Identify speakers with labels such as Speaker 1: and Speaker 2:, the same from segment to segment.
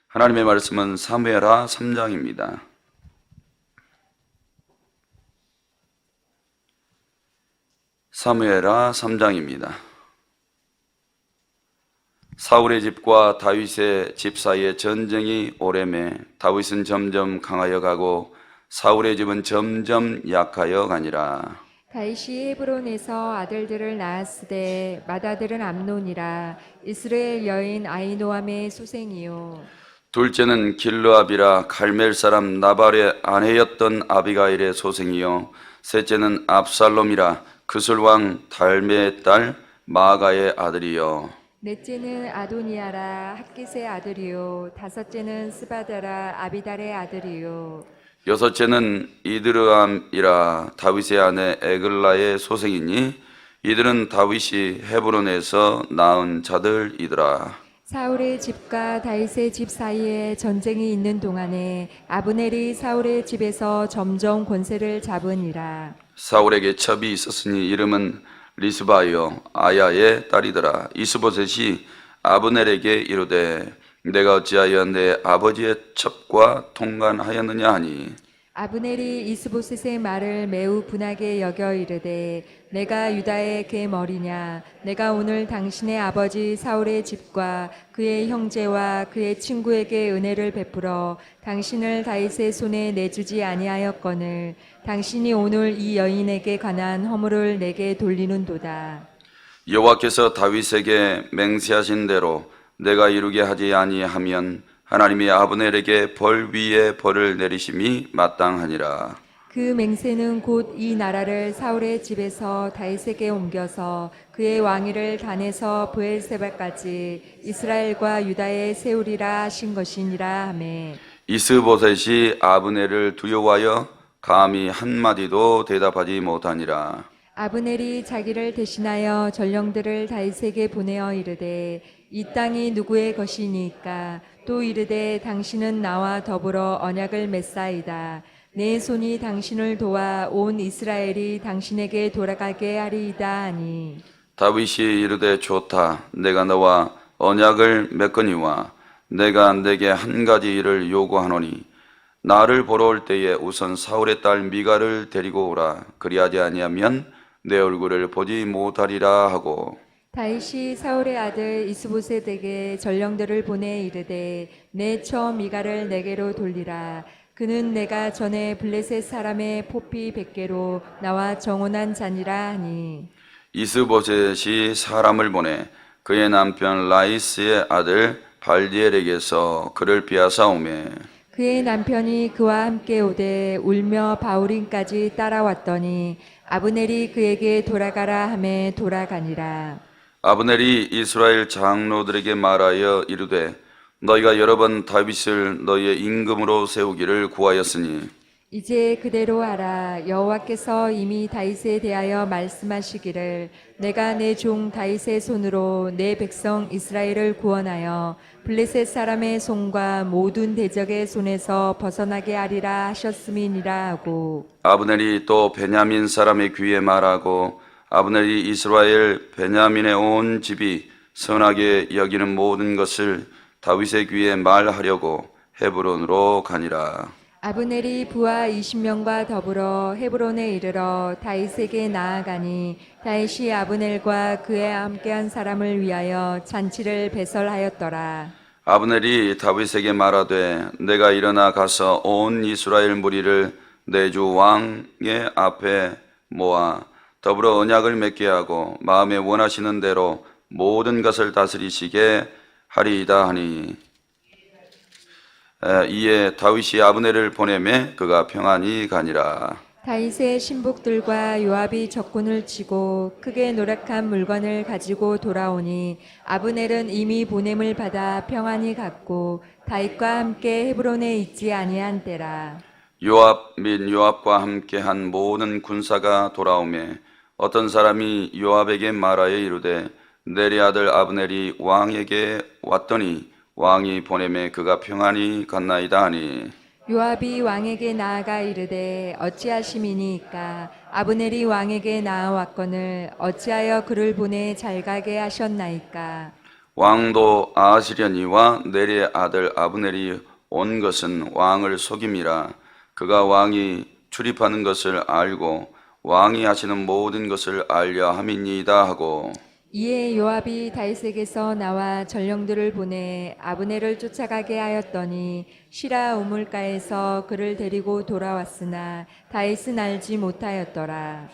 Speaker 1: 하나님의 말씀은 사무엘하 3장입니다. 사무엘하 3장입니다. 사울의 집과 다윗의 집 사이에 전쟁이 오래매 다윗은 점점 강하여 가고 사울의 집은 점점 약하여 가니라.
Speaker 2: 다윗이 헤브론에서 아들들을 낳았으되 맏아들은 암논이라. 이스라엘 여인 아히노암의 소생이요.
Speaker 1: 둘째는 길르압이라 갈멜 사람 나발의 아내였던 아비가일의 소생이요. 셋째는 압살롬이라 그술 왕 달메의 딸 마아가의 아들이요.
Speaker 2: 넷째는 아도니아라 핫깃의 아들이요. 다섯째는 스바다라 아비달의 아들이요.
Speaker 1: 여섯째는 이드르암이라 다윗의 아내 에글라의 소생이니 이들은 다윗이 헤브론에서 낳은 자들이더라.
Speaker 2: 사울의 집과 다윗의 집 사이에 전쟁이 있는 동안에 아브넬이 사울의 집에서 점점 권세를 잡으니라.
Speaker 1: 사울에게 첩이 있었으니 이름은 리스바요 아야의 딸이더라. 이스보셋이 아브넬에게 이르되 내가 어찌하여 내 아버지의 첩과 통관하였느냐 하니
Speaker 2: 아브넬이 이스보셋의 말을 매우 분하게 여겨 이르되 내가 유다의 개 머리냐. 내가 오늘 당신의 아버지 사울의 집과 그의 형제와 그의 친구에게 은혜를 베풀어 당신을 다윗의 손에 내주지 아니하였거늘 당신이 오늘 이 여인에게 관한 허물을 내게 돌리는도다.
Speaker 1: 여호와께서 다윗에게 맹세하신 대로 내가 이루게 하지 아니하면 하나님이 아브넬에게 벌 위에 벌을 내리심이 마땅하니라.
Speaker 2: 그 맹세는 곧 이 나라를 사울의 집에서 다윗에게 옮겨서 그의 왕위를 단에서 브엘세바까지 이스라엘과 유다에 세우리라 하신 것이니라 하매
Speaker 1: 이스보셋이 아브넬을 두려워하여 감히 한마디도 대답하지 못하니라.
Speaker 2: 아브넬이 자기를 대신하여 전령들을 다윗에게 보내어 이르되 이 땅이 누구의 것이니까. 또 이르되 당신은 나와 더불어 언약을 맺사이다. 내 손이 당신을 도와 온 이스라엘이 당신에게 돌아가게 하리이다 하니
Speaker 1: 다윗이 이르되 좋다. 내가 너와 언약을 맺거니와 내가 내게 한 가지 일을 요구하노니 나를 보러 올 때에 우선 사울의 딸 미가를 데리고 오라. 그리하지 아니하면 내 얼굴을 보지 못하리라 하고
Speaker 2: 다윗이 사울의 아들 이스보셋에게 전령들을 보내 이르되 내 처 미가를 내게로 돌리라. 그는 내가 전에 블레셋 사람의 포피 100개로 나와 정혼한 자니라 하니
Speaker 1: 이스보셋이 사람을 보내 그의 남편 라이스의 아들 발디엘에게서 그를 빼앗아오매
Speaker 2: 그의 남편이 그와 함께 오되 울며 바울임까지 따라왔더니 아브넬이 그에게 돌아가라 하매 돌아가니라.
Speaker 1: 아브넬이 이스라엘 장로들에게 말하여 이르되 너희가 여러 번 다윗을 너희의 임금으로 세우기를 구하였으니
Speaker 2: 이제 그대로 하라. 여호와께서 이미 다윗에 대하여 말씀하시기를 내가 내 종 다윗의 손으로 내 백성 이스라엘을 구원하여 블레셋 사람의 손과 모든 대적의 손에서 벗어나게 하리라 하셨음이니라 하고
Speaker 1: 아브넬이 또 베냐민 사람의 귀에 말하고 아브넬이 이스라엘 베냐민의 온 집이 선하게 여기는 모든 것을 다윗의 귀에 말하려고 헤브론으로 가니라.
Speaker 2: 아브넬이 부하 20명과 더불어 헤브론에 이르러 다윗에게 나아가니 다윗이 아브넬과 그에 함께한 사람을 위하여 잔치를 배설하였더라.
Speaker 1: 아브넬이 다윗에게 말하되 내가 일어나 가서 온 이스라엘 무리를 내 주 왕의 앞에 모아 더불어 언약을 맺게 하고 마음에 원하시는 대로 모든 것을 다스리시게 하리이다 하니 이에 다윗이 아브넬을 보내매 그가 평안히 가니라.
Speaker 2: 다윗의 신복들과 요압이 적군을 치고 크게 노력한 물건을 가지고 돌아오니 아브넬은 이미 보냄을 받아 평안히 갔고 다윗과 함께 헤브론에 있지 아니한 때라.
Speaker 1: 요압 및 요압과 함께한 모든 군사가 돌아오매 어떤 사람이 요압에게 말하여 이르되 내리 아들 아브넬이 왕에게 왔더니 왕이 보내매 그가 평안히 갔나이다 하니
Speaker 2: 요압이 왕에게 나아가 이르되 어찌하심이니까. 아브넬이 왕에게 나아왔거늘 어찌하여 그를 보내 잘 가게 하셨나이까.
Speaker 1: 왕도 아하시려니와 넬의 아들 아브넬이 온 것은 왕을 속임이라. 그가 왕이 출입하는 것을 알고 왕이 하시는 모든 것을 알려 함이니이다 하고.
Speaker 2: 이에 요압이 다윗에게서 나와 전령들을 보내 아브넬을 쫓아가게 하였더니 시라 우물가에서 그를 데리고 돌아왔으나 다윗은 알지 못하였더라.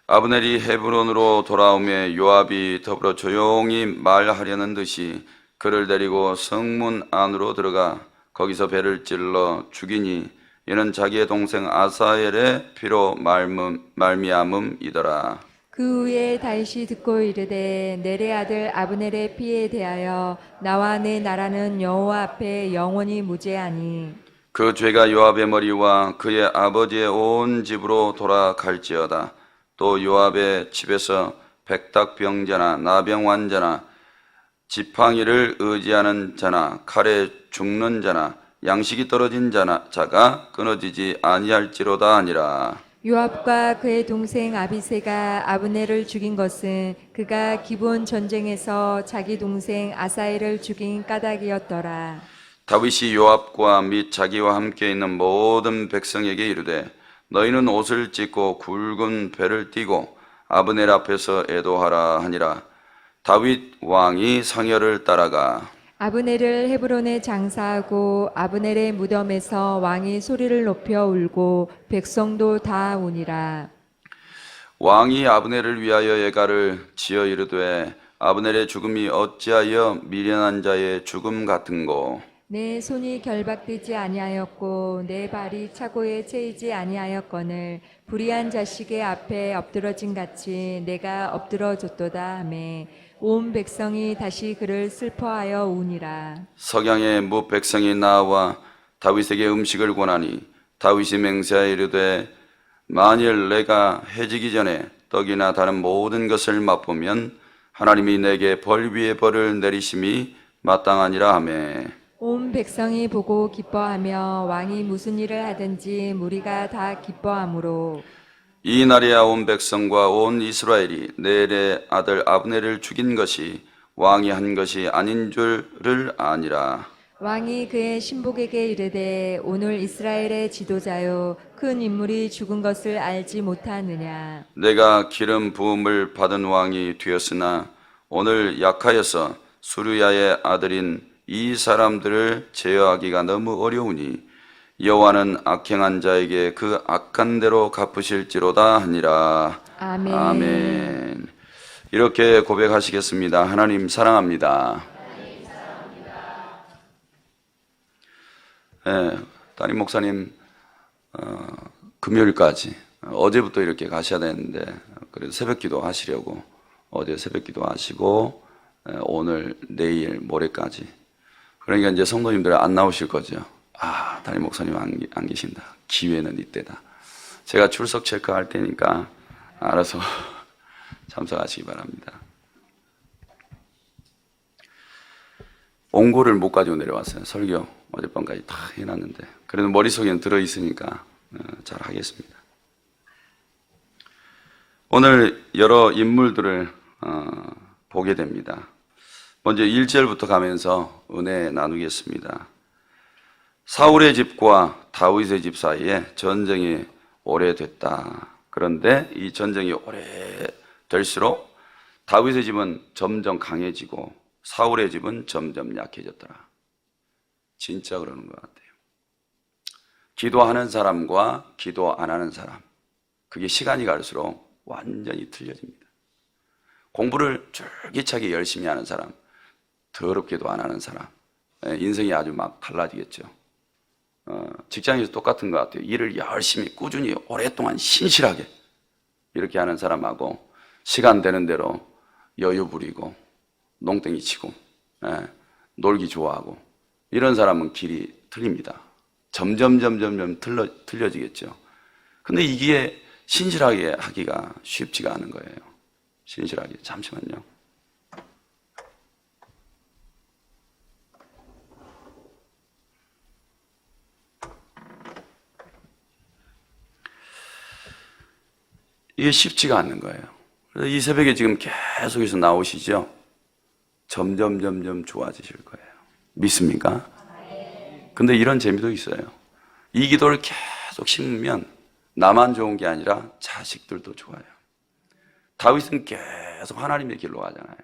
Speaker 1: 아브넬이 헤브론으로 돌아오매 요압이 더불어 조용히 말하려는 듯이 그를 데리고 성문 안으로 들어가 거기서 배를 찔러 죽이니 이는 자기의 동생 아사엘의 피로 말미암음이더라.
Speaker 2: 그 후에 다윗이 듣고 이르되 넬의 아들 아브넬의 피에 대하여 나와 내 나라는 여호와 앞에 영원히 무죄하니
Speaker 1: 그 죄가 요압의 머리와 그의 아버지의 온 집으로 돌아갈지어다. 또 요압의 집에서 백탁병자나 나병환자나 지팡이를 의지하는 자나 칼에 죽는 자나 양식이 떨어진 자가 끊어지지 아니할지로다 하니라.
Speaker 2: 요압과 그의 동생 아비새가 아브넬을 죽인 것은 그가 기브온 전쟁에서 자기 동생 아사엘을 죽인 까닭이었더라.
Speaker 1: 다윗이 요압과 및 자기와 함께 있는 모든 백성에게 이르되 너희는 옷을 찢고 굵은 배를 띠고 아브넬 앞에서 애도하라 하니라. 다윗 왕이 상여를 따라가
Speaker 2: 아브넬을 헤브론에 장사하고 아브넬의 무덤에서 왕이 소리를 높여 울고 백성도 다 우니라.
Speaker 1: 왕이 아브넬을 위하여 예가를 지어 이르되 아브넬의 죽음이 어찌하여 미련한 자의 죽음 같은고.
Speaker 2: 내 손이 결박되지 아니하였고 내 발이 차고에 채이지 아니하였거늘 불의한 자식의 앞에 엎드러진 같이 내가 엎드러졌도다 하매 온 백성이 다시 그를 슬퍼하여 우니라.
Speaker 1: 석양에 무 백성이 나와 다윗에게 음식을 권하니 다윗이 맹세하여 이르되 만일 내가 해지기 전에 떡이나 다른 모든 것을 맛보면 하나님이 내게 벌 위에 벌을 내리심이 마땅하니라 하매
Speaker 2: 온 백성이 보고 기뻐하며 왕이 무슨 일을 하든지 무리가 다 기뻐하므로
Speaker 1: 이 날에야 온 백성과 온 이스라엘이 넬의 아들 아브넬을 죽인 것이 왕이 한 것이 아닌 줄을 아니라.
Speaker 2: 왕이 그의 신복에게 이르되 오늘 이스라엘의 지도자요 큰 인물이 죽은 것을 알지 못하느냐.
Speaker 1: 내가 기름 부음을 받은 왕이 되었으나 오늘 약하여서 수르야의 아들인 이 사람들을 제어하기가 너무 어려우니 여호와는 악행한 자에게 그 악한 대로 갚으실지로다 하니라.
Speaker 2: 아멘.
Speaker 1: 아멘. 이렇게 고백하시겠습니다. 하나님 사랑합니다. 네, 담임 목사님 금요일까지 어제부터 이렇게 가셔야 되는데 그래도 새벽기도 하시려고 어제 새벽기도 하시고 오늘 내일 모레까지 그러니까 이제 성도님들 안 나오실 거죠. 아, 담임 목사님 안 계신다. 기회는 이때다. 제가 출석 체크할 테니까 알아서 참석하시기 바랍니다. 옹고를 못 가지고 내려왔어요. 설교 어젯밤까지 다 해놨는데 그래도 머릿속에는 들어있으니까 잘 하겠습니다. 오늘 여러 인물들을 보게 됩니다. 먼저 1절부터 가면서 은혜 나누겠습니다. 사울의 집과 다윗의 집 사이에 전쟁이 오래됐다. 그런데 이 전쟁이 오래될수록 다윗의 집은 점점 강해지고 사울의 집은 점점 약해졌더라. 진짜 그러는 것 같아요. 기도하는 사람과 기도 안 하는 사람, 그게 시간이 갈수록 완전히 틀려집니다. 공부를 쫄깃하게 열심히 하는 사람, 더럽게도 안 하는 사람, 인생이 아주 막 달라지겠죠. 직장에서 똑같은 것 같아요. 일을 열심히 꾸준히 오랫동안 신실하게 이렇게 하는 사람하고 시간 되는 대로 여유 부리고 농땡이 치고 놀기 좋아하고 이런 사람은 길이 틀립니다. 점점 틀려지겠죠. 근데 이게 신실하게 하기가 쉽지가 않은 거예요. 신실하게. 잠시만요. 이게 쉽지가 않는 거예요. 그래서 이 새벽에 지금 계속해서 나오시죠. 점점 좋아지실 거예요. 믿습니까? 근데 이런 재미도 있어요. 이 기도를 계속 심으면 나만 좋은 게 아니라 자식들도 좋아요. 다윗은 계속 하나님의 길로 가잖아요.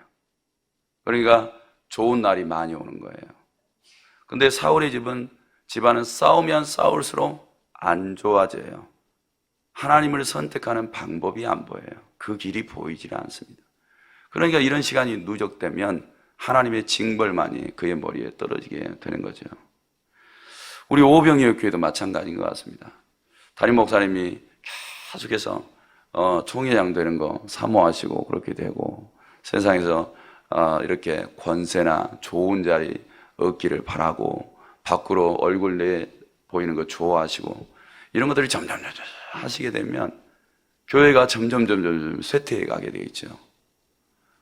Speaker 1: 그러니까 좋은 날이 많이 오는 거예요. 근데 사울의 집안은 싸우면 싸울수록 안 좋아져요. 하나님을 선택하는 방법이 안 보여요. 그 길이 보이질 않습니다. 그러니까 이런 시간이 누적되면 하나님의 징벌만이 그의 머리에 떨어지게 되는 거죠. 우리 오병이어 교회도 마찬가지인 것 같습니다. 담임 목사님이 계속해서 총회장 되는 거 사모하시고 그렇게 되고 세상에서 이렇게 권세나 좋은 자리 얻기를 바라고 밖으로 얼굴 내 보이는 거 좋아하시고 이런 것들이 점점 하시게 되면 교회가 점점 쇠퇴해 가게 되겠죠.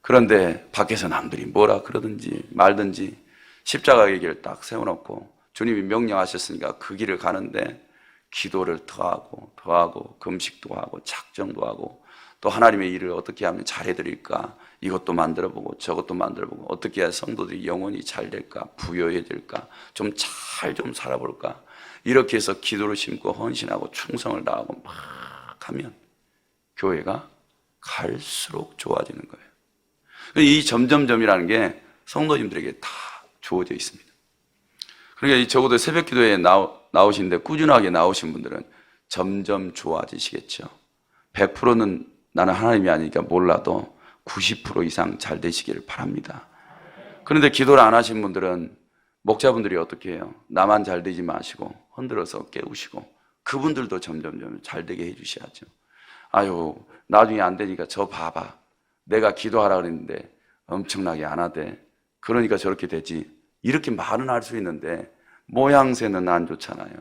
Speaker 1: 그런데 밖에서 남들이 뭐라 그러든지 말든지 십자가의 길을 딱 세워놓고 주님이 명령하셨으니까 그 길을 가는데 기도를 더하고 금식도 하고 작정도 하고 또 하나님의 일을 어떻게 하면 잘해드릴까 이것도 만들어보고 저것도 만들어보고 어떻게 해야 성도들이 영혼이 잘 될까 부여해질까 좀 잘 살아볼까 이렇게 해서 기도를 심고 헌신하고 충성을 다하고 막 하면 교회가 갈수록 좋아지는 거예요. 이 점점점이라는 게 성도님들에게 다 주어져 있습니다. 그러니까 적어도 새벽 기도에 나오시는데 꾸준하게 나오신 분들은 점점 좋아지시겠죠. 100%는 나는 하나님이 아니니까 몰라도 90% 이상 잘 되시기를 바랍니다. 그런데 기도를 안 하신 분들은 목자분들이 어떻게 해요? 나만 잘 되지 마시고 흔들어서 깨우시고 그분들도 점점 잘 되게 해주셔야죠. 아유 나중에 안 되니까 저 봐봐. 내가 기도하라 그랬는데 엄청나게 안 하대. 그러니까 저렇게 되지. 이렇게 말은 할 수 있는데 모양새는 안 좋잖아요.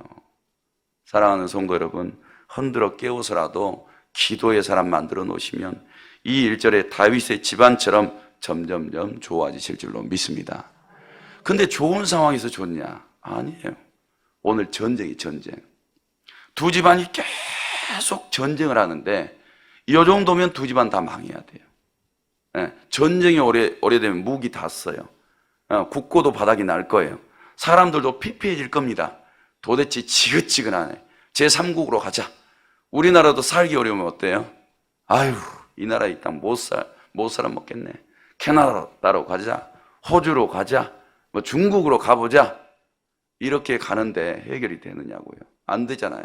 Speaker 1: 사랑하는 성도 여러분, 흔들어 깨워서라도 기도의 사람 만들어 놓으시면 이 1절에 다윗의 집안처럼 점점점 좋아지실 줄로 믿습니다. 근데 좋은 상황에서 좋냐? 아니에요. 오늘 전쟁이 전쟁. 두 집안이 계속 전쟁을 하는데 이 정도면 두 집안 다 망해야 돼요. 전쟁이 오래되면 무기 다 써요. 국고도 바닥이 날 거예요. 사람들도 피폐해질 겁니다. 도대체 지긋지긋하네. 제3국으로 가자. 우리나라도 살기 어려우면 어때요? 아유, 이 나라에 있다 못 살아 먹겠네. 캐나다로 가자. 호주로 가자. 뭐 중국으로 가보자. 이렇게 가는데 해결이 되느냐고요. 안 되잖아요.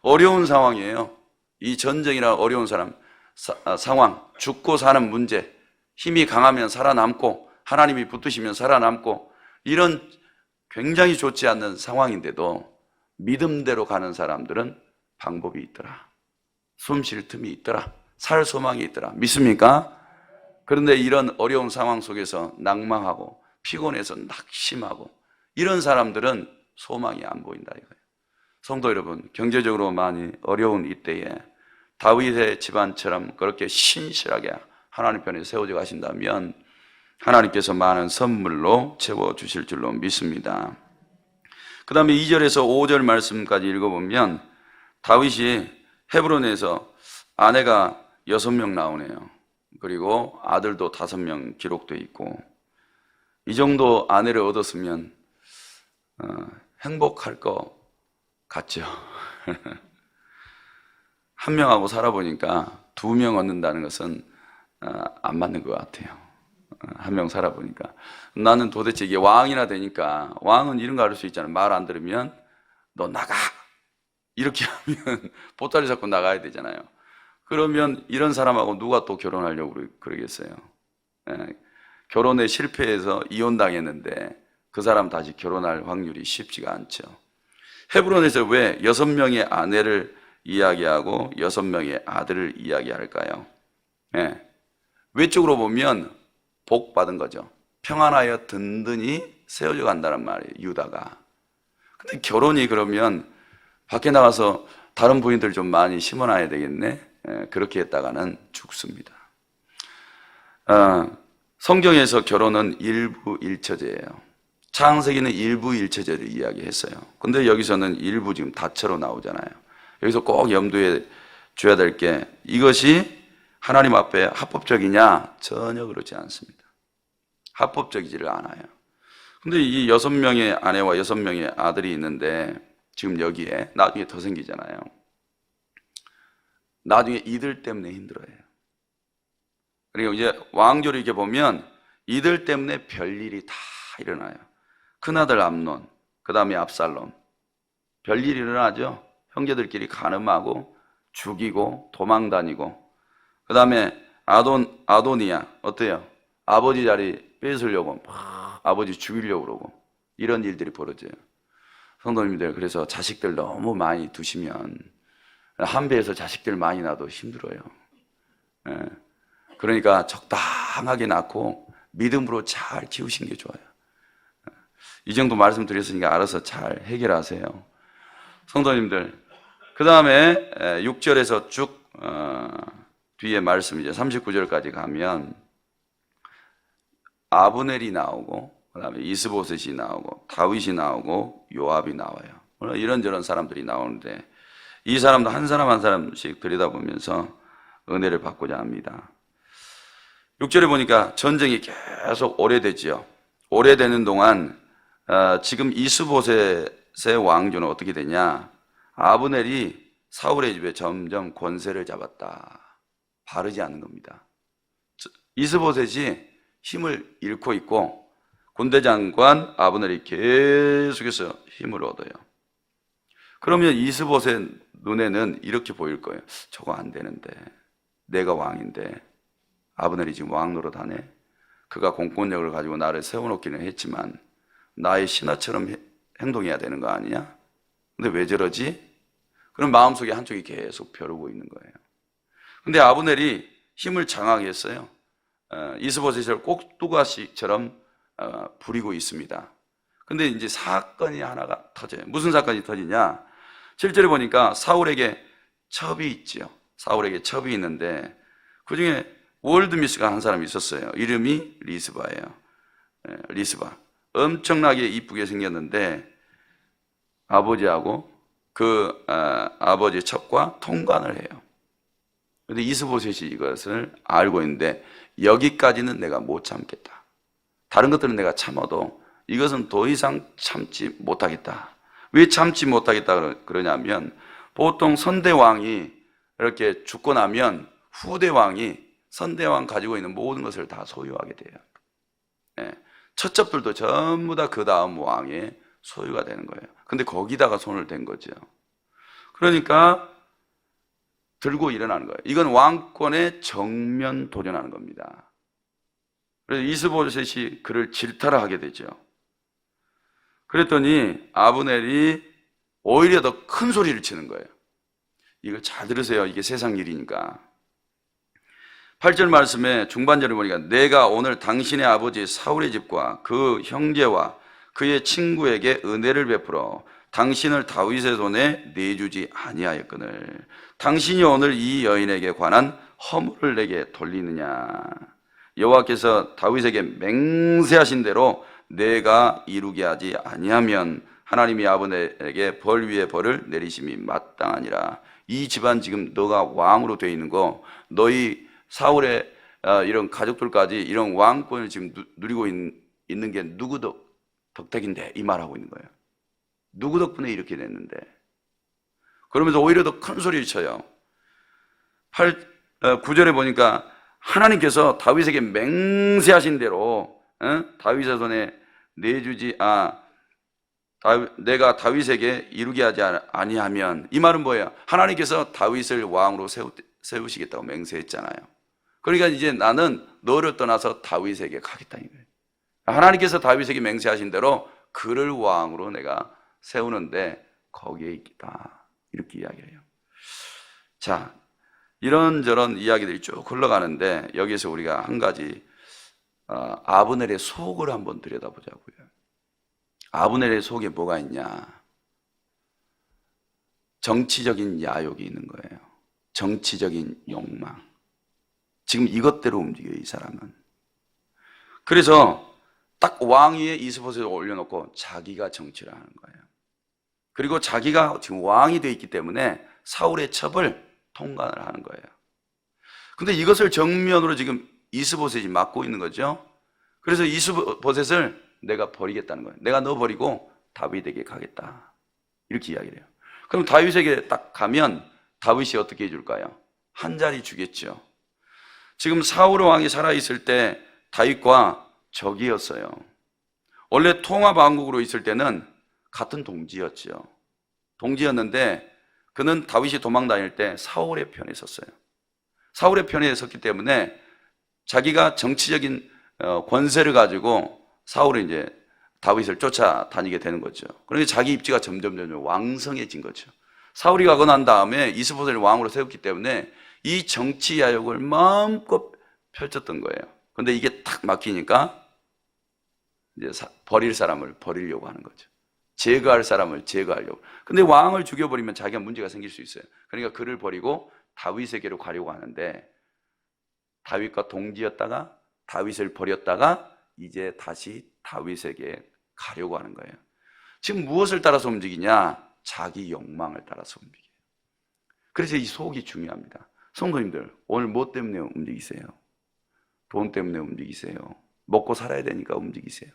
Speaker 1: 어려운 상황이에요. 이 전쟁이나 어려운 상황, 죽고 사는 문제, 힘이 강하면 살아남고 하나님이 붙으시면 살아남고 이런 굉장히 좋지 않는 상황인데도 믿음대로 가는 사람들은 방법이 있더라. 숨 쉴 틈이 있더라. 살 소망이 있더라. 믿습니까? 그런데 이런 어려운 상황 속에서 낭망하고 피곤해서 낙심하고 이런 사람들은 소망이 안 보인다 이거예요. 성도 여러분, 경제적으로 많이 어려운 이때에 다윗의 집안처럼 그렇게 신실하게 하나님 편에 세워져 가신다면 하나님께서 많은 선물로 채워주실 줄로 믿습니다. 그 다음에 2절에서 5절 말씀까지 읽어보면 다윗이 헤브론에서 아내가 6명 나오네요. 그리고 아들도 5명 기록되어 있고 이 정도 아내를 얻었으면 행복할 것 같죠. 한 명하고 살아보니까 2명 얻는다는 것은 안 맞는 것 같아요. 한 명 살아보니까 나는 도대체 이게 왕이나 되니까 왕은 이런 거 할 수 있잖아요. 말 안 들으면 너 나가 이렇게 하면 보따리 잡고 나가야 되잖아요. 그러면 이런 사람하고 누가 또 결혼하려고 그러겠어요. 결혼에 실패해서 이혼당했는데 그 사람 다시 결혼할 확률이 쉽지가 않죠. 헤브론에서 왜 6명의 아내를 이야기하고 6명의 아들을 이야기할까요? 외적으로 보면 복 받은 거죠. 평안하여 든든히 세워져 간다는 말이에요, 유다가. 근데 결혼이 그러면 밖에 나가서 다른 부인들 좀 많이 심어놔야 되겠네. 그렇게 했다가는 죽습니다. 성경에서 결혼은 일부일처제예요. 창세기는 일부일처제를 이야기했어요. 근데 여기서는 일부 지금 다처로 나오잖아요. 여기서 꼭 염두에 줘야 될 게 이것이 하나님 앞에 합법적이냐? 전혀 그렇지 않습니다. 합법적이지를 않아요. 근데 이 6명의 아내와 6명의 아들이 있는데 지금 여기에 나중에 더 생기잖아요. 나중에 이들 때문에 힘들어해요. 그리고 이제 왕조를 이렇게 보면 이들 때문에 별일이 다 일어나요. 큰아들 암논, 그 다음에 압살롬. 별일이 일어나죠. 형제들끼리 간음하고 죽이고 도망다니고, 그 다음에 아도니아 어때요? 아버지 자리 뺏으려고 막 아버지 죽이려고 그러고 이런 일들이 벌어져요. 성도님들, 그래서 자식들 너무 많이 두시면 한 배에서 자식들 많이 낳아도 힘들어요. 예. 그러니까 적당하게 낳고 믿음으로 잘 키우시는 게 좋아요. 이 정도 말씀드렸으니까 알아서 잘 해결하세요. 성도님들, 그 다음에 6절에서 쭉 뒤에 말씀 이제 39절까지 가면 아브넬이 나오고, 그 다음에 이스보셋이 나오고, 다윗이 나오고, 요압이 나와요. 물론 이런저런 사람들이 나오는데 이 사람도 한 사람 한 사람씩 들여다보면서 은혜를 받고자 합니다. 6절에 보니까 전쟁이 계속 오래됐죠. 오래되는 동안 지금 이스보셋의 왕조는 어떻게 되냐? 아브넬이 사울의 집에 점점 권세를 잡았다. 바르지 않은 겁니다. 이스보셋이 힘을 잃고 있고 군대 장관 아브넬이 계속해서 힘을 얻어요. 그러면 이스보셋 눈에는 이렇게 보일 거예요. 저거 안 되는데, 내가 왕인데 아브넬이 지금 왕 노릇하네. 그가 공권력을 가지고 나를 세워놓기는 했지만 나의 신하처럼 행동해야 되는 거 아니냐? 근데 왜 저러지? 그럼 마음속에 한쪽이 계속 벼르고 있는 거예요. 근데 아브넬이 힘을 장하게 했어요. 이스보셋을 꼭두가시처럼 부리고 있습니다. 근데 이제 사건이 하나가 터져요. 무슨 사건이 터지냐? 7절에 보니까 사울에게 첩이 있죠. 사울에게 첩이 있는데 그 중에 월드미스가 한 사람이 있었어요. 이름이 리스바예요. 리스바. 엄청나게 이쁘게 생겼는데 아버지하고 그 아버지 첩과 통관을 해요. 그런데 이스보셋이 이것을 알고 있는데 여기까지는 내가 못 참겠다. 다른 것들은 내가 참아도 이것은 더 이상 참지 못하겠다. 왜 참지 못하겠다 그러냐면 보통 선대왕이 이렇게 죽고 나면 후대왕이 선대왕 가지고 있는 모든 것을 다 소유하게 돼요. 처첩들도 전부 다 그 다음 왕의 소유가 되는 거예요. 근데 거기다가 손을 댄 거죠. 그러니까 들고 일어나는 거예요. 이건 왕권의 정면 도전하는 겁니다. 그래서 이스보셋이 그를 질타를 되죠. 그랬더니 아브넬이 오히려 더 큰 소리를 치는 거예요. 이걸 잘 들으세요. 이게 세상 일이니까. 8절 말씀에 중반절을 보니까 내가 오늘 당신의 아버지 사울의 집과 그 형제와 그의 친구에게 은혜를 베풀어 당신을 다윗의 손에 내주지 아니하였거늘 당신이 오늘 이 여인에게 관한 허물을 내게 돌리느냐? 여호와께서 다윗에게 맹세하신 대로 내가 이루게 하지 아니하면 하나님이 아브넬에게 벌 위에 벌을 내리심이 마땅하니라. 이 집안 지금 너가 왕으로 되어 있는 거, 너희 사울의 이런 가족들까지 이런 왕권을 지금 누리고 있는 게 누구 덕택인데, 이 말하고 있는 거예요. 누구 덕분에 이렇게 됐는데. 그러면서 오히려 더 큰 소리를 쳐요. 9절에 보니까 하나님께서 다윗에게 맹세하신 대로 다윗의 손에 내주지 내가 다윗에게 이루게 하지 아니하면, 이 말은 뭐예요? 하나님께서 다윗을 왕으로 세우시겠다고 맹세했잖아요. 그러니까 이제 나는 너를 떠나서 다윗에게 가겠다 이거예요. 하나님께서 다윗에게 맹세하신 대로 그를 왕으로 내가 세우는데 거기에 있다, 이렇게 이야기해요. 자, 이런저런 이야기들이 쭉 흘러가는데 여기서 우리가 한 가지 아브넬의 속을 한번 들여다보자고요. 아브넬의 속에 뭐가 있냐? 정치적인 야욕이 있는 거예요. 정치적인 욕망. 지금 이것대로 움직여요, 이 사람은. 그래서 딱 왕위에 이스보셋을 올려놓고 자기가 정치를 하는 거예요. 그리고 자기가 지금 왕이 되어 있기 때문에 사울의 첩을 통관을 하는 거예요. 근데 이것을 정면으로 지금 이스보셋이 맡고 있는 거죠. 그래서 이스보셋을 내가 버리겠다는 거예요. 내가 너 버리고 다윗에게 가겠다. 이렇게 이야기를 해요. 그럼 다윗에게 딱 가면 다윗이 어떻게 해줄까요? 한 자리 주겠죠. 지금 사울 왕이 살아있을 때 다윗과 적이었어요. 원래 통합왕국으로 있을 때는 같은 동지였죠. 동지였는데 그는 다윗이 도망 다닐 때 사울의 편에 섰어요. 사울의 편에 섰기 때문에 자기가 정치적인 권세를 가지고 사울은 이제 다윗을 쫓아다니게 되는 거죠. 그러니 자기 입지가 점점 왕성해진 거죠. 사울이 가고 난 다음에 이스보셋을 왕으로 세웠기 때문에 이 정치 야욕을 마음껏 펼쳤던 거예요. 근데 이게 탁 막히니까 이제 버릴 사람을 버리려고 하는 거죠. 제거할 사람을 제거하려고. 근데 왕을 죽여버리면 자기가 문제가 생길 수 있어요. 그러니까 그를 버리고 다윗에게로 가려고 하는데 다윗과 동지였다가 다윗을 버렸다가 이제 다시 다윗에게 가려고 하는 거예요. 지금 무엇을 따라서 움직이냐? 자기 욕망을 따라서 움직여요. 그래서 이 속이 중요합니다. 성도님들, 오늘 뭐 때문에 움직이세요? 돈 때문에 움직이세요? 먹고 살아야 되니까 움직이세요?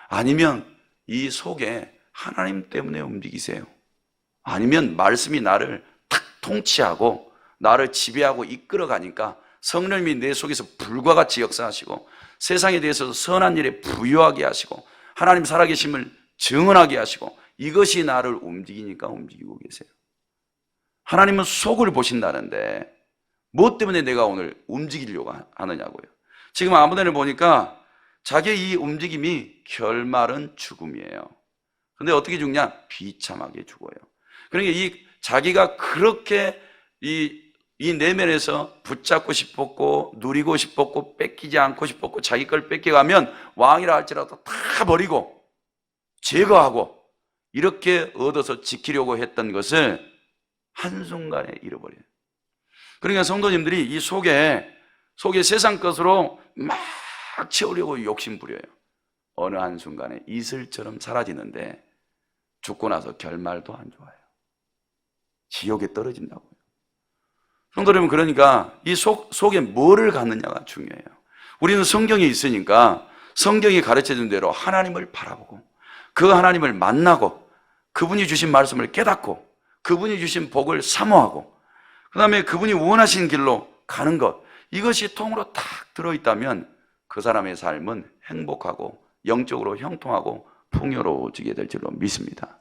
Speaker 1: 아니면 이 속에 하나님 때문에 움직이세요? 아니면 말씀이 나를 탁 통치하고 나를 지배하고 이끌어가니까 성령님이 내 속에서 불과 같이 역사하시고 세상에 대해서 선한 일에 부유하게 하시고 하나님 살아계심을 증언하게 하시고 이것이 나를 움직이니까 움직이고 계세요. 하나님은 속을 보신다는데 무엇 때문에 내가 오늘 움직이려고 하느냐고요. 지금 아브넬을 보니까 자기의 이 움직임이 결말은 죽음이에요. 근데 어떻게 죽냐? 비참하게 죽어요. 그러니까 이 자기가 그렇게 이 내면에서 붙잡고 싶었고 누리고 싶었고 뺏기지 않고 싶었고 자기 걸 뺏겨가면 왕이라 할지라도 다 버리고 제거하고 이렇게 얻어서 지키려고 했던 것을 한순간에 잃어버려요. 그러니까 성도님들이 이 속에 세상 것으로 막 채우려고 욕심부려요. 어느 한순간에 이슬처럼 사라지는데 죽고 나서 결말도 안 좋아요. 지옥에 떨어진다고요. 성도 여러분, 그러니까 이 속에 뭐를 갖느냐가 중요해요. 우리는 성경이 있으니까 성경이 가르쳐준 대로 하나님을 바라보고 그 하나님을 만나고 그분이 주신 말씀을 깨닫고 그분이 주신 복을 사모하고 그 다음에 그분이 원하시는 길로 가는 것, 이것이 통으로 탁 들어있다면 그 사람의 삶은 행복하고 영적으로 형통하고 풍요로워지게 될 줄로 믿습니다.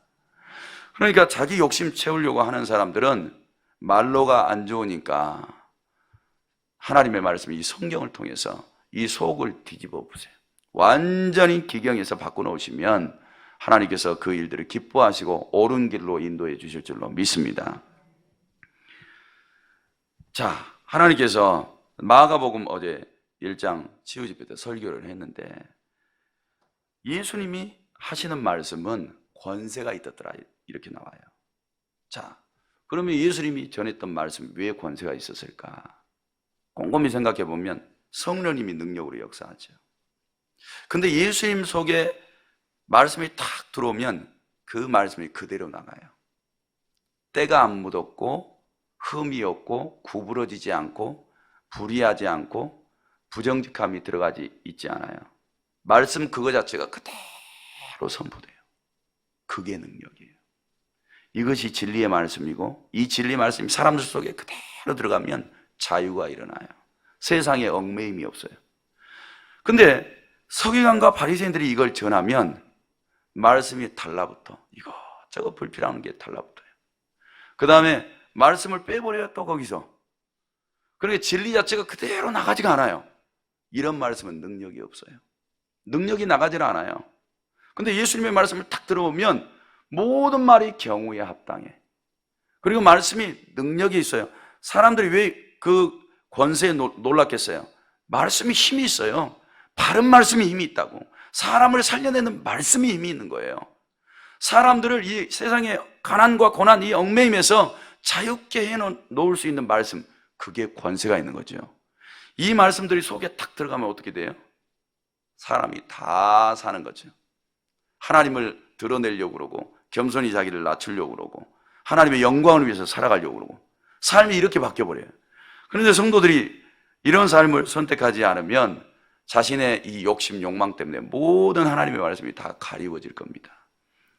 Speaker 1: 그러니까 자기 욕심 채우려고 하는 사람들은 말로가 안 좋으니까 하나님의 말씀, 이 성경을 통해서 이 속을 뒤집어 보세요. 완전히 기경에서 바꿔놓으시면 하나님께서 그 일들을 기뻐하시고 옳은 길로 인도해 주실 줄로 믿습니다. 자, 하나님께서 마가복음 어제 1장 치유집회 때 설교를 했는데 예수님이 하시는 말씀은 권세가 있었더라 이렇게 나와요. 자, 그러면 예수님이 전했던 말씀이 왜 권세가 있었을까? 곰곰이 생각해 보면 성령님이 능력으로 역사하죠. 근데 예수님 속에 말씀이 탁 들어오면 그 말씀이 그대로 나가요. 때가 안 묻었고 흠이 없고 구부러지지 않고 불의하지 않고 부정직함이 들어가지 있지 않아요. 말씀 그거 자체가 그대로 선포돼요. 그게 능력이에요. 이것이 진리의 말씀이고 이 진리 말씀이 사람들 속에 그대로 들어가면 자유가 일어나요. 세상에 얽매임이 없어요. 근데 서기관과 바리새인들이 이걸 전하면 말씀이 달라붙어. 이것저것 불필요한 게 달라붙어요. 그 다음에 말씀을 빼버려요. 또 거기서. 그러니까 진리 자체가 그대로 나가지가 않아요. 이런 말씀은 능력이 없어요. 능력이 나가질 않아요. 근데 예수님의 말씀을 탁 들어보면 모든 말이 경우에 합당해. 그리고 말씀이 능력이 있어요. 사람들이 왜 그 권세에 놀랐겠어요? 말씀이 힘이 있어요. 바른 말씀이 힘이 있다고. 사람을 살려내는 말씀이 힘이 있는 거예요. 사람들을 이 세상의 가난과 고난, 이 얽매임에서 자유케 해놓을 수 있는 말씀, 그게 권세가 있는 거죠. 이 말씀들이 속에 탁 들어가면 어떻게 돼요? 사람이 다 사는 거죠. 하나님을 드러내려고 그러고 겸손히 자기를 낮추려고 그러고 하나님의 영광을 위해서 살아가려고 그러고 삶이 이렇게 바뀌어버려요. 그런데 성도들이 이런 삶을 선택하지 않으면 자신의 이 욕심, 욕망 때문에 모든 하나님의 말씀이 다 가리워질 겁니다.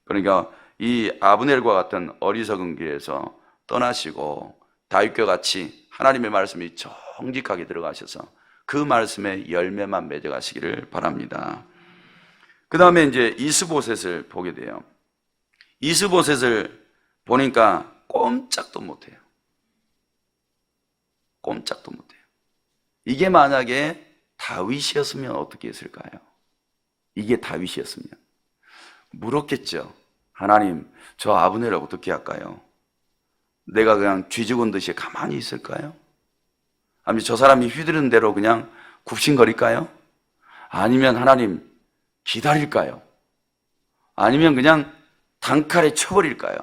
Speaker 1: 그러니까 이 아브넬과 같은 어리석은 길에서 떠나시고 다윗과 같이 하나님의 말씀이 정직하게 들어가셔서 그 말씀의 열매만 맺어가시기를 바랍니다. 그 다음에 이제 이스보셋을 보게 돼요. 이스보셋을 보니까 꼼짝도 못해요. 꼼짝도 못해요. 이게 만약에 다윗이었으면 어떻게 했을까요? 이게 다윗이었으면 물었겠죠. 하나님, 저 아브넬을 어떻게 할까요? 내가 그냥 쥐죽은 듯이 가만히 있을까요? 아니면 저 사람이 휘두른 대로 그냥 굽신거릴까요? 아니면 하나님 기다릴까요? 아니면 그냥 단칼에 쳐버릴까요?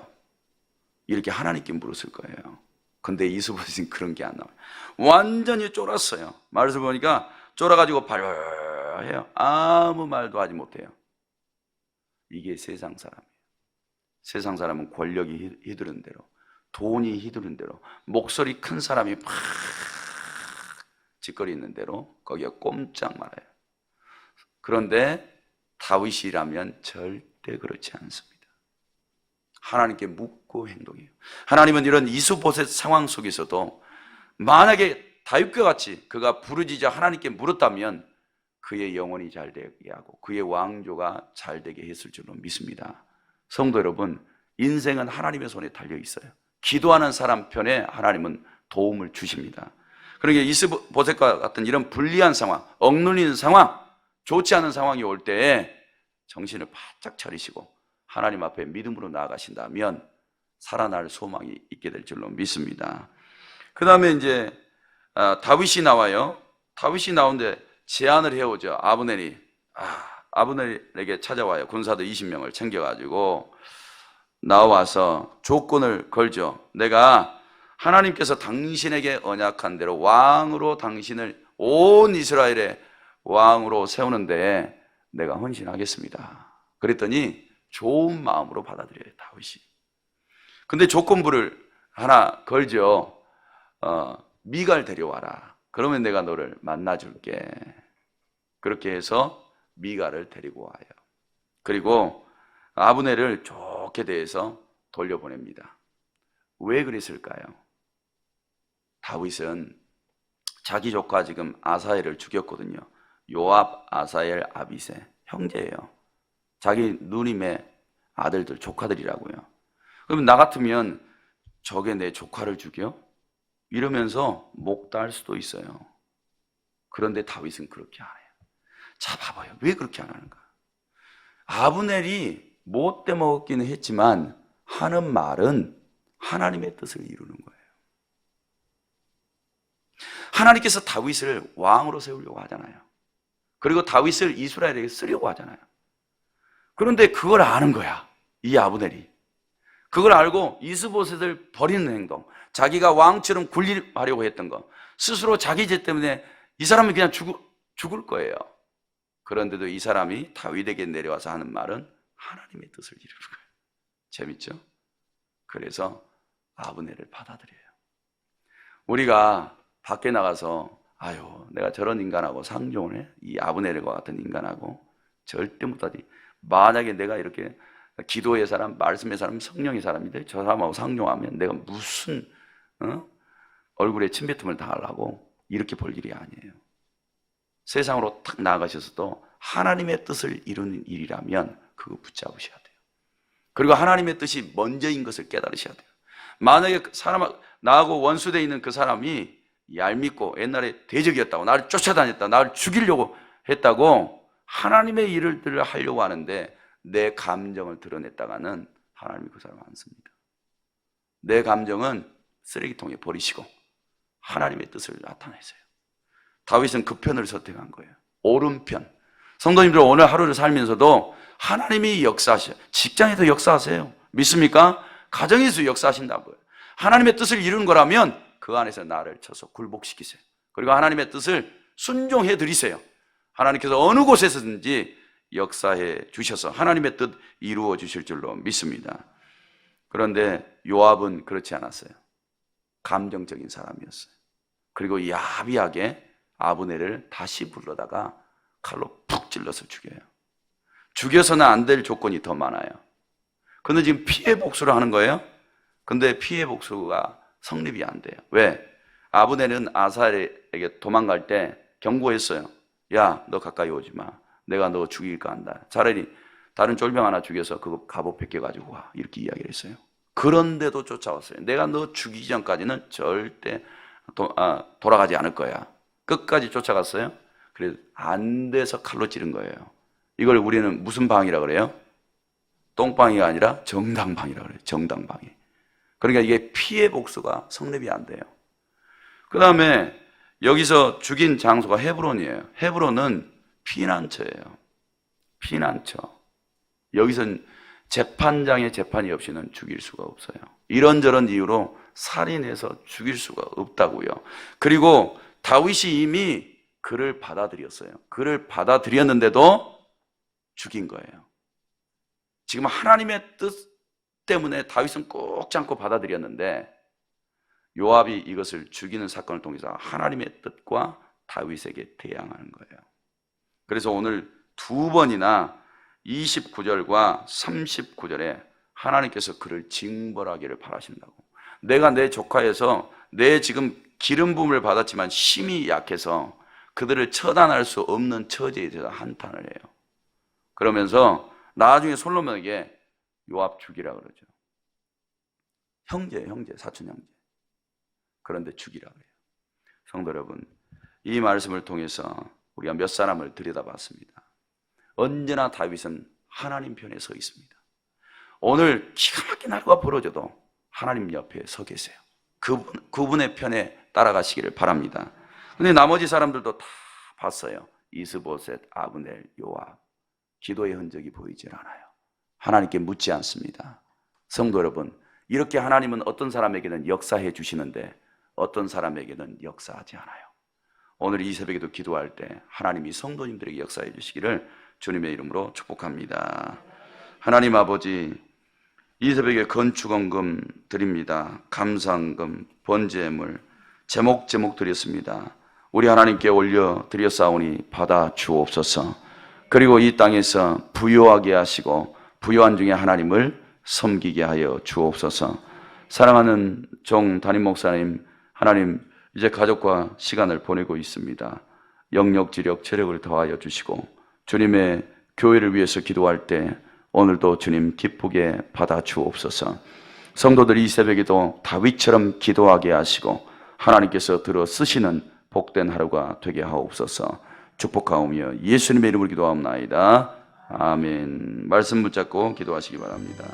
Speaker 1: 이렇게 하나님께 물었을 거예요. 근데 이스보셋은 그런 게 안 나와요. 완전히 쫄았어요. 말을 보니까 쫄아가지고 발해요. 아무 말도 하지 못해요. 이게 세상 사람이에요. 세상 사람은 권력이 휘두른 대로, 돈이 휘두른 대로, 목소리 큰 사람이 막 짓거리는 대로 거기에 꼼짝 말아요. 그런데 다윗이라면 절대 그렇지 않습니다. 하나님께 묻고 행동해요. 하나님은 이런 이스보셋 상황 속에서도 만약에 다윗과 같이 그가 부르짖어 하나님께 물었다면 그의 영혼이 잘 되게 하고 그의 왕조가 잘 되게 했을 줄로 믿습니다. 성도 여러분, 인생은 하나님의 손에 달려 있어요. 기도하는 사람 편에 하나님은 도움을 주십니다. 그러니까 이스보셋과 같은 이런 불리한 상황, 억눌리는 상황, 좋지 않은 상황이 올 때에 정신을 바짝 차리시고 하나님 앞에 믿음으로 나아가신다면 살아날 소망이 있게 될 줄로 믿습니다. 그 다음에 이제 다윗이 나와요. 다윗이 나오는데 제안을 해오죠. 아브넬에게 찾아와요. 군사들 20명을 챙겨가지고 나와서 조건을 걸죠. 내가 하나님께서 당신에게 언약한 대로 왕으로 당신을 온 이스라엘의 왕으로 세우는데 내가 헌신하겠습니다. 그랬더니 좋은 마음으로 받아들여요, 다윗이. 근데 조건부를 하나 걸죠. 미갈 데려와라. 그러면 내가 너를 만나줄게. 그렇게 해서 미갈을 데리고 와요. 그리고 아브넬을 좋게 대해서 돌려보냅니다. 왜 그랬을까요? 다윗은 자기 조카 지금 아사엘을 죽였거든요. 요압, 아사엘, 아비세 형제예요. 자기 누님의 아들들, 조카들이라고요. 그러면 나 같으면 저게 내 조카를 죽여? 이러면서 목 딸 수도 있어요. 그런데 다윗은 그렇게 안 해요. 자, 봐봐요. 왜 그렇게 안 하는가? 아브넬이 못돼 먹었기는 했지만 하는 말은 하나님의 뜻을 이루는 거예요. 하나님께서 다윗을 왕으로 세우려고 하잖아요. 그리고 다윗을 이스라엘에게 쓰려고 하잖아요. 그런데 그걸 아는 거야, 이 아브넬이. 그걸 알고 이스보셋을 버리는 행동, 자기가 왕처럼 군림하려고 했던 거, 스스로 자기 죄 때문에 이 사람은 그냥 죽을 거예요. 그런데도 이 사람이 다윗에게 내려와서 하는 말은 하나님의 뜻을 이루는 거예요. 재밌죠? 그래서 아브넬을 받아들여요. 우리가 밖에 나가서 내가 저런 인간하고 상종을 해? 이 아브넬과 같은 인간하고 절대 못하지. 만약에 내가 이렇게 기도의 사람, 말씀의 사람, 성령의 사람인데 저 사람하고 상종하면 내가 무슨 얼굴에 침뱉음을 당하려고 이렇게 볼 일이 아니에요. 세상으로 탁 나아가셔서도 하나님의 뜻을 이루는 일이라면 그거 붙잡으셔야 돼요. 그리고 하나님의 뜻이 먼저인 것을 깨달으셔야 돼요. 만약에 나하고 원수되어 있는 그 사람이 얄밉고 옛날에 대적이었다고, 나를 쫓아다녔다, 나를 죽이려고 했다고 하나님의 일을 하려고 하는데 내 감정을 드러냈다가는 하나님이 그 사람을 안 씁니다. 내 감정은 쓰레기통에 버리시고 하나님의 뜻을 나타내세요. 다윗은 그 편을 선택한 거예요. 옳은 편. 성도님들, 오늘 하루를 살면서도 하나님이 역사하셔요. 직장에서 역사하세요. 믿습니까? 가정에서 역사하신다고요. 하나님의 뜻을 이루는 거라면 그 안에서 나를 쳐서 굴복시키세요. 그리고 하나님의 뜻을 순종해 드리세요. 하나님께서 어느 곳에서든지 역사해 주셔서 하나님의 뜻 이루어 주실 줄로 믿습니다. 그런데 요압은 그렇지 않았어요. 감정적인 사람이었어요. 그리고 야비하게 아브넬을 다시 불러다가 칼로 푹 찔러서 죽여요. 죽여서는 안 될 조건이 더 많아요. 근데 지금 피해 복수를 하는 거예요. 근데 피해 복수가 성립이 안 돼요. 왜? 아브넬은 아사엘에게 도망갈 때 경고했어요. 야, 너 가까이 오지 마. 내가 너 죽일까 한다. 차라리 다른 쫄병 하나 죽여서 그거 갑옷 벗겨가지고 와. 이렇게 이야기를 했어요. 그런데도 쫓아왔어요. 내가 너 죽이기 전까지는 절대 돌아가지 않을 거야. 끝까지 쫓아갔어요. 그래서 안 돼서 칼로 찌른 거예요. 이걸 우리는 무슨 방이라 그래요? 똥방이가 아니라 정당방이라 그래요. 정당방이. 그러니까 이게 피해 복수가 성립이 안 돼요. 그 다음에 여기서 죽인 장소가 헤브론이에요. 헤브론은 피난처예요. 피난처. 여기선 재판장의 재판이 없이는 죽일 수가 없어요. 이런저런 이유로 살인해서 죽일 수가 없다고요. 그리고 다윗이 이미 그를 받아들였어요. 그를 받아들였는데도 죽인 거예요. 지금 하나님의 뜻 때문에 다윗은 꼭 참고 받아들였는데 요압이 이것을 죽이는 사건을 통해서 하나님의 뜻과 다윗에게 대항하는 거예요. 그래서 오늘 두 번이나 29절과 39절에 하나님께서 그를 징벌하기를 바라신다고. 내가 내 조카에서 내 지금 기름 부음을 받았지만 힘이 약해서 그들을 처단할 수 없는 처지에 대해서 한탄을 해요. 그러면서 나중에 솔로몬에게 요압 죽이라 그러죠. 형제, 사촌 형제. 그런데 죽이라 그래요. 성도 여러분, 이 말씀을 통해서 우리가 몇 사람을 들여다봤습니다. 언제나 다윗은 하나님 편에 서 있습니다. 오늘 기가 막힌 하루가 벌어져도 하나님 옆에 서 계세요. 그분의 편에 따라가시기를 바랍니다. 근데 나머지 사람들도 다 봤어요. 이스보셋, 아브넬, 요압. 기도의 흔적이 보이질 않아요. 하나님께 묻지 않습니다. 성도 여러분, 이렇게 하나님은 어떤 사람에게는 역사해 주시는데 어떤 사람에게는 역사하지 않아요. 오늘 이 새벽에도 기도할 때 하나님이 성도님들에게 역사해 주시기를 주님의 이름으로 축복합니다. 하나님 아버지, 이 새벽에 건축원금 드립니다. 감사원금, 번제물, 제목 드렸습니다. 우리 하나님께 올려 드렸사오니 받아 주옵소서. 그리고 이 땅에서 부유하게 하시고 부유한 중에 하나님을 섬기게 하여 주옵소서. 사랑하는 종 담임 목사님, 하나님 이제 가족과 시간을 보내고 있습니다. 영력, 지력, 체력을 더하여 주시고 주님의 교회를 위해서 기도할 때 오늘도 주님 기쁘게 받아 주옵소서. 성도들이 이 새벽에도 다윗처럼 기도하게 하시고 하나님께서 들어 쓰시는 복된 하루가 되게 하옵소서. 축복하오며 예수님의 이름으로 기도하옵나이다. 아멘. 말씀 붙잡고 기도하시기 바랍니다.